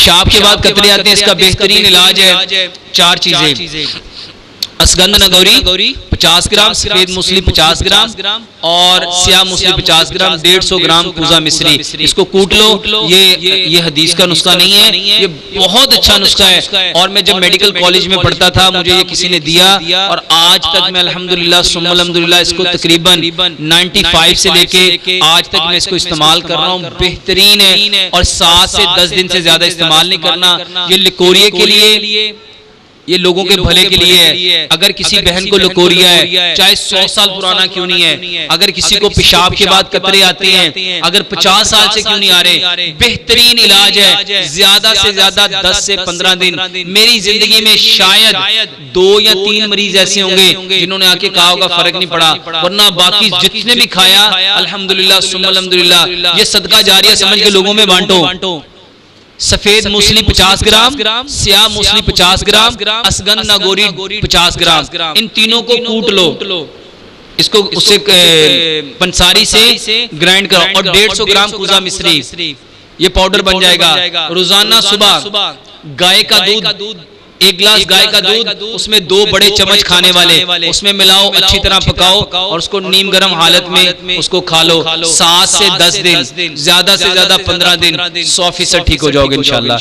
पेशाब के बाद कतरे आते हैं, इसका बेहतरीन इलाज है 4 चीजें। असगंध नगौरी 50 ग्राम, सफेद मूसली 50 ग्राम और स्याह मूसली 50 ग्राम, 150 ग्राम कूजा मिश्री। इसको कूट लो। ये हदीस का नुस्खा नहीं है, ये बहुत अच्छा नुस्खा है। और मैं जब मेडिकल कॉलेज में पढ़ता था मुझे ये किसी ने दिया और आज तक मैं अल्हम्दुलिल्लाह सुम्मा अल्हम्दुलिल्लाह इसको तकरीबन 95 से लेके आज तक मैं इसको इस्तेमाल कर रहा हूँ। बेहतरीन है और 7 से 10 दिन से ज्यादा इस्तेमाल नहीं करना। ये लिकोरिया के लिए, ये लोगों के भले के लिए है। अगर किसी बहन को लकोरिया है, चाहे 100 साल पुराना क्यों नहीं है, अगर किसी को पेशाब के बाद कतरे आते हैं, अगर 50 साल से क्यों नहीं आ रहे, बेहतरीन इलाज है। ज्यादा से ज्यादा 10 से 15 दिन। मेरी जिंदगी में शायद 2 या 3 मरीज ऐसे होंगे जिन्होंने आके कहा होगा फर्क नहीं पड़ा, वरना बाकी जितने भी खाया अल्हम्दुलिल्लाह सुम्मा अल्हम्दुलिल्लाह। ये सदका जारिया समझ के लोगों में बांटो। सफेद मूसली 50 ग्राम, स्याह मूसली 50 ग्राम, असगंध नागौरी 50 ग्राम। इन तीनों को कूट लो, इसको उससे पंसारी से ग्राइंड करो और 150 ग्राम कूजा मिश्री, ये पाउडर बन जाएगा। रोजाना सुबह गाय का दूध, 1 गिलास गाय का दूध, उसमें 2 बड़े चम्मच खाने वाले उसमें मिलाओ, अच्छी तरह पकाओ और उसको नीम गर्म हालत में उसको खा लो। 7 से 10 दिन, ज्यादा से ज्यादा 15 दिन, 100% ठीक हो जाओगे इंशाल्लाह।